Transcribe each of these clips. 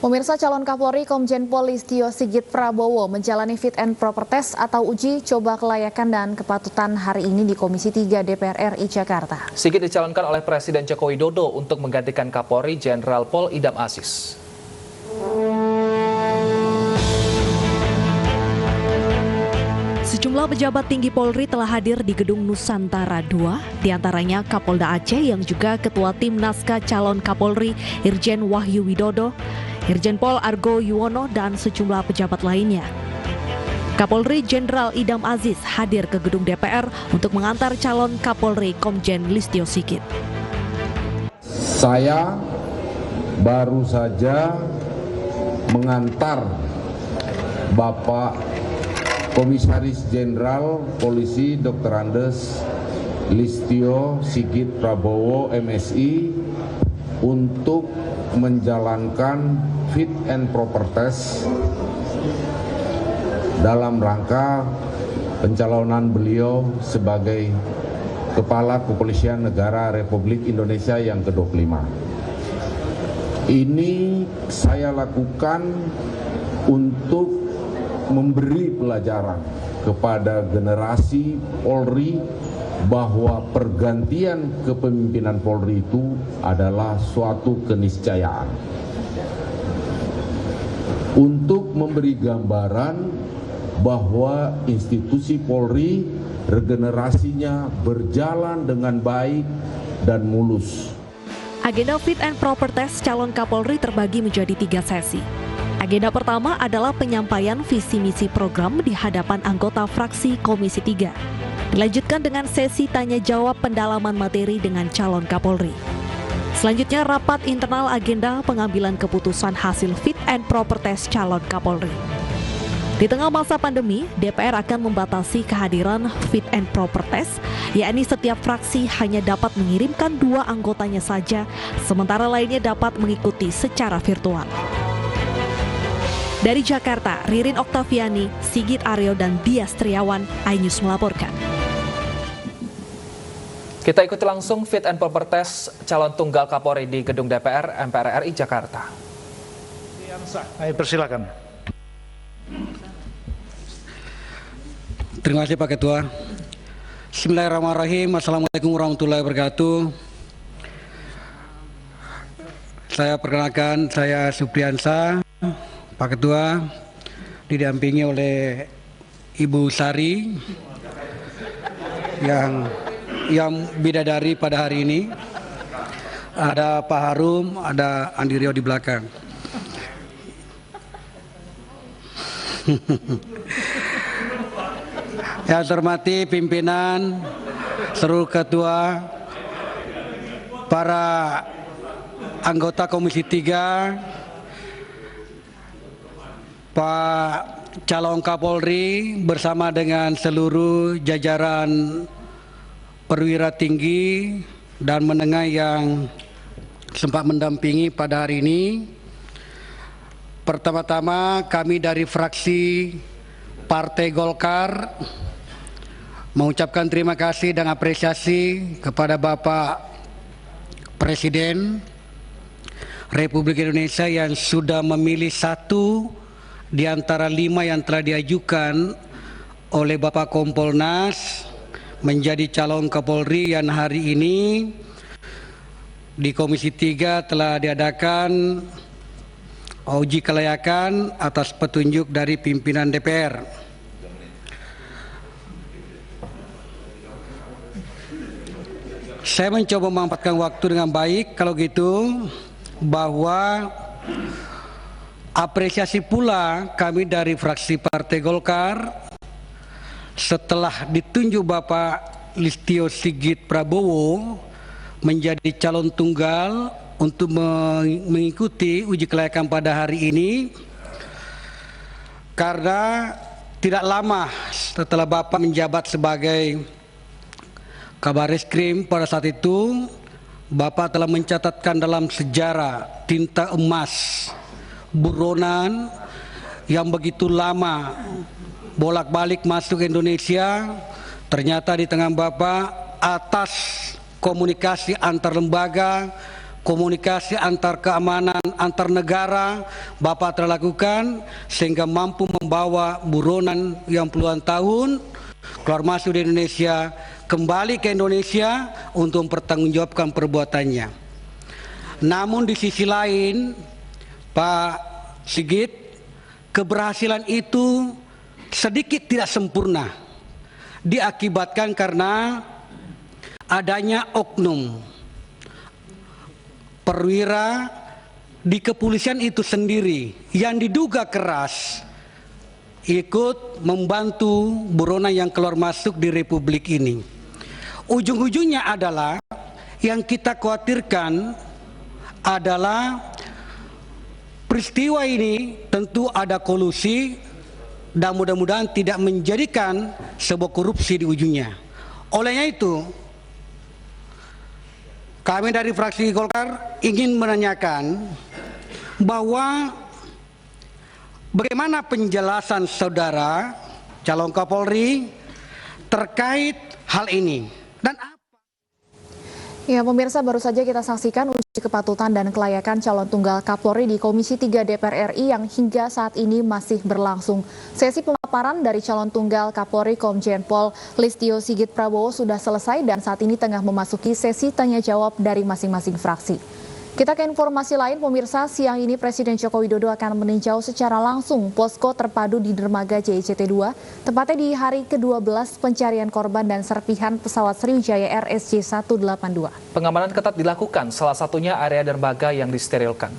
Pemirsa, calon Kapolri Komjen Pol Listio Sigit Prabowo menjalani fit and proper test atau uji coba kelayakan dan kepatutan hari ini di Komisi 3 DPR RI Jakarta. Sigit dicalonkan oleh Presiden Joko Widodo untuk menggantikan Kapolri Jenderal Pol Idam Aziz. Sejumlah pejabat tinggi Polri telah hadir di Gedung Nusantara II, diantaranya Kapolda Aceh yang juga Ketua Tim Naskah Calon Kapolri Irjen Wahyu Widodo, Irjen Pol Argo Yuwono, dan sejumlah pejabat lainnya. Kapolri Jenderal Idam Aziz hadir ke gedung DPR untuk mengantar calon Kapolri Komjen Listio Sigit. Saya baru saja mengantar Bapak Komisaris Jenderal Polisi Dr. Andes Listio Sigit Prabowo MSI untuk menjalankan fit and proper test dalam rangka pencalonan beliau sebagai Kepala Kepolisian Negara Republik Indonesia yang ke-25. Ini saya lakukan untuk memberi pelajaran kepada generasi Polri bahwa pergantian kepemimpinan Polri itu adalah suatu keniscayaan. Untuk memberi gambaran bahwa institusi Polri regenerasinya berjalan dengan baik dan mulus. Agenda fit and proper test calon Kapolri terbagi menjadi 3 sesi. Agenda pertama adalah penyampaian visi misi program di hadapan anggota fraksi Komisi 3. Dilanjutkan dengan sesi tanya jawab pendalaman materi dengan calon Kapolri. Selanjutnya rapat internal agenda pengambilan keputusan hasil fit and proper test calon Kapolri. Di tengah masa pandemi, DPR akan membatasi kehadiran fit and proper test, yakni setiap fraksi hanya dapat mengirimkan 2 anggotanya saja, sementara lainnya dapat mengikuti secara virtual. Dari Jakarta, Ririn Oktaviani, Sigit Aryo, dan Dias Triawan, iNews melaporkan. Kita ikuti langsung fit and proper test calon tunggal Kapolri di Gedung DPR MPR RI Jakarta. Ayo persilakan. Terima kasih Pak Ketua. Bismillahirrahmanirrahim. Assalamualaikum warahmatullahi wabarakatuh. Saya perkenalkan, saya Supriyansa, Pak Ketua, didampingi oleh Ibu Sari yang bidadari pada hari ini. Ada Pak Harum, ada Andi Rio di belakang. Yang saya hormati pimpinan, seluruh ketua, para anggota Komisi 3, Pak calon Kapolri bersama dengan seluruh jajaran perwira tinggi dan menengah yang sempat mendampingi pada hari ini. Pertama-tama kami dari fraksi Partai Golkar mengucapkan terima kasih dan apresiasi kepada Bapak Presiden Republik Indonesia yang sudah memilih 1 di antara 5 yang telah diajukan oleh Bapak Kompolnas menjadi calon Kapolri yang hari ini di Komisi 3 telah diadakan uji kelayakan atas petunjuk dari pimpinan DPR. Saya mencoba memanfaatkan waktu dengan baik, kalau gitu bahwa apresiasi pula kami dari fraksi Partai Golkar setelah ditunjuk Bapak Listio Sigit Prabowo menjadi calon tunggal untuk mengikuti uji kelayakan pada hari ini, karena tidak lama setelah Bapak menjabat sebagai Kabareskrim pada saat itu, Bapak telah mencatatkan dalam sejarah tinta emas buronan yang begitu lama bolak-balik masuk Indonesia. Ternyata di tangan Bapak atas komunikasi antar lembaga komunikasi antar keamanan antar negara Bapak telah lakukan sehingga mampu membawa buronan yang puluhan tahun keluar masuk di Indonesia kembali ke Indonesia untuk mempertanggungjawabkan perbuatannya. Namun di sisi lain, Pak Sigit, keberhasilan itu sedikit tidak sempurna, diakibatkan karena adanya oknum perwira di kepolisian itu sendiri yang diduga keras ikut membantu buronan yang keluar masuk di Republik ini. Ujung-ujungnya adalah yang kita khawatirkan adalah peristiwa ini tentu ada kolusi dan mudah-mudahan tidak menjadikan sebuah korupsi di ujungnya. Olehnya itu, kami dari fraksi Golkar ingin menanyakan bahwa bagaimana penjelasan saudara calon Kapolri terkait hal ini dan Ya, pemirsa, baru saja kita saksikan uji kepatutan dan kelayakan calon tunggal Kapolri di Komisi 3 DPR RI yang hingga saat ini masih berlangsung. Sesi pemaparan dari calon tunggal Kapolri Komjen Pol Listio Sigit Prabowo sudah selesai dan saat ini tengah memasuki sesi tanya jawab dari masing-masing fraksi. Kita ke informasi lain, pemirsa. Siang ini Presiden Joko Widodo akan meninjau secara langsung posko terpadu di dermaga JICT 2, tepatnya di hari ke-12 pencarian korban dan serpihan pesawat Sriwijaya Air SJ182. Pengamanan ketat dilakukan, salah satunya area dermaga yang disterilkan.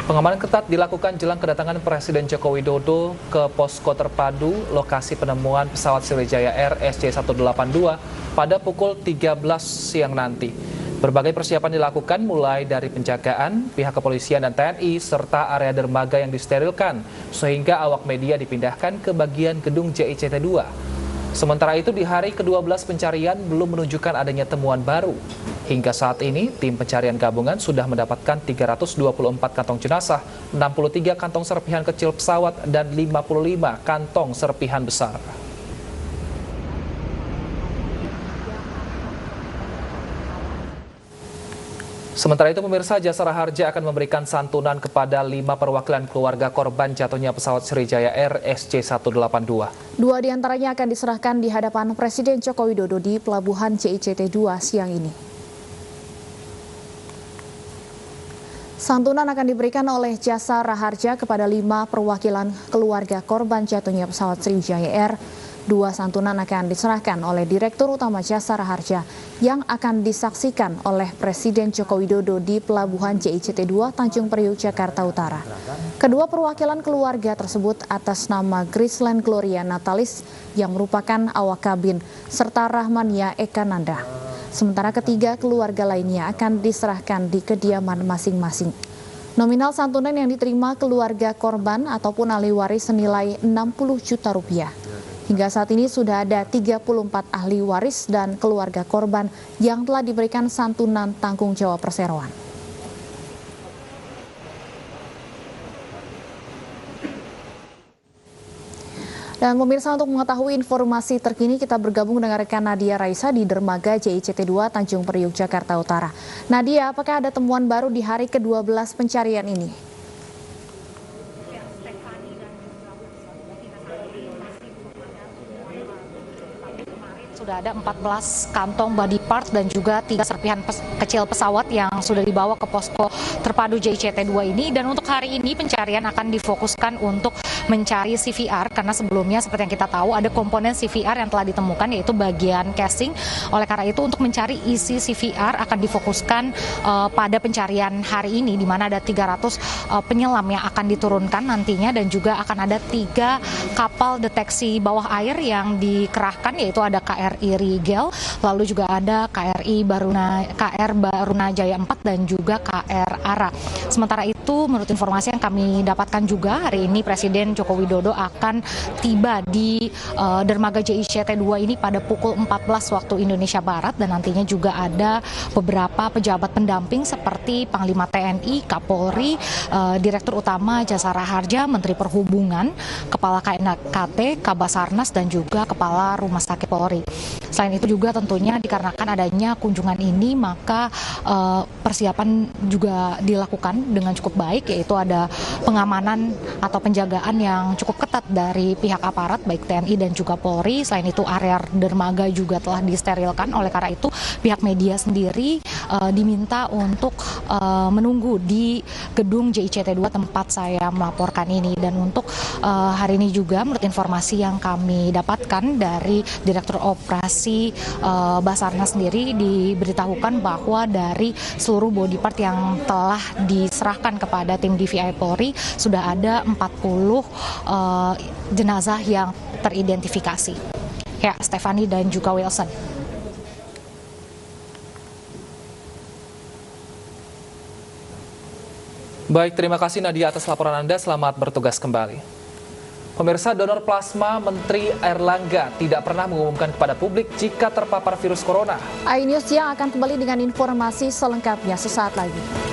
Pengamanan ketat dilakukan jelang kedatangan Presiden Joko Widodo ke posko terpadu lokasi penemuan pesawat Sriwijaya Air SJ182 pada pukul 13 siang nanti. Berbagai persiapan dilakukan mulai dari penjagaan, pihak kepolisian dan TNI, serta area dermaga yang disterilkan, sehingga awak media dipindahkan ke bagian gedung JICT 2. Sementara itu di hari ke-12 pencarian belum menunjukkan adanya temuan baru. Hingga saat ini, tim pencarian gabungan sudah mendapatkan 324 kantong jenazah, 63 kantong serpihan kecil pesawat, dan 55 kantong serpihan besar. Sementara itu, pemirsa, Jasara Harja akan memberikan santunan kepada 5 perwakilan keluarga korban jatuhnya pesawat Sriwijaya Air SJ182. 2 diantaranya akan diserahkan di hadapan Presiden Joko Widodo di Pelabuhan JICT 2 siang ini. Santunan akan diberikan oleh Jasara Harja kepada 5 perwakilan keluarga korban jatuhnya pesawat Sriwijaya Air. 2 santunan akan diserahkan oleh Direktur Utama Jasara Harja yang akan disaksikan oleh Presiden Joko Widodo di Pelabuhan JICT 2 Tanjung Priuk, Jakarta Utara. Kedua perwakilan keluarga tersebut atas nama Grisland Gloria Natalis yang merupakan awak kabin serta Rahmania Eka Nanda. Sementara ketiga keluarga lainnya akan diserahkan di kediaman masing-masing. Nominal santunan yang diterima keluarga korban ataupun ahli waris senilai 60 juta rupiah. Hingga saat ini sudah ada 34 ahli waris dan keluarga korban yang telah diberikan santunan tanggung jawab perseroan. Dan pemirsa, untuk mengetahui informasi terkini kita bergabung dengan rekan Nadia Raisa di dermaga JICT 2 Tanjung Priuk, Jakarta Utara. Nadia, apakah ada temuan baru di hari ke-12 pencarian ini? Sudah ada 14 kantong body part dan juga 3 serpihan kecil pesawat yang sudah dibawa ke posko terpadu JICT 2 ini. Dan untuk hari ini pencarian akan difokuskan untuk mencari CVR, karena sebelumnya seperti yang kita tahu ada komponen CVR yang telah ditemukan, yaitu bagian casing. Oleh karena itu untuk mencari isi CVR akan difokuskan pada pencarian hari ini, di mana ada 300 penyelam yang akan diturunkan nantinya, dan juga akan ada 3 kapal deteksi bawah air yang dikerahkan, yaitu ada KRI Rigel, lalu juga ada KR Barunajaya 4 dan juga KR Ara. Sementara itu, menurut informasi yang kami dapatkan juga, hari ini Presiden Joko Widodo akan tiba di dermaga JICT 2 ini pada pukul 14 waktu Indonesia Barat, dan nantinya juga ada beberapa pejabat pendamping seperti Panglima TNI, Kapolri, Direktur Utama Jasara Harja, Menteri Perhubungan, Kepala KNKT, Kabasarnas, dan juga Kepala Rumah Sakit Polri. Selain itu juga tentunya dikarenakan adanya kunjungan ini, maka persiapan juga dilakukan dengan cukup baik, yaitu ada pengamanan atau penjagaan yang cukup ketat dari pihak aparat baik TNI dan juga Polri. Selain itu area dermaga juga telah disterilkan. Oleh karena itu pihak media sendiri diminta untuk menunggu di gedung JICT 2 tempat saya melaporkan ini. Dan untuk hari ini juga menurut informasi yang kami dapatkan dari Direktur Operasi Basarnas sendiri, diberitahukan bahwa dari seluruh body part yang telah diserahkan kepada tim DVI Polri sudah ada 40 jenazah yang teridentifikasi. Ya, Stefani dan juga Wilson. Baik, terima kasih Nadia atas laporan Anda. Selamat bertugas kembali. Pemirsa, donor plasma Menteri Airlangga tidak pernah mengumumkan kepada publik jika terpapar virus corona. iNews yang akan kembali dengan informasi selengkapnya sesaat lagi.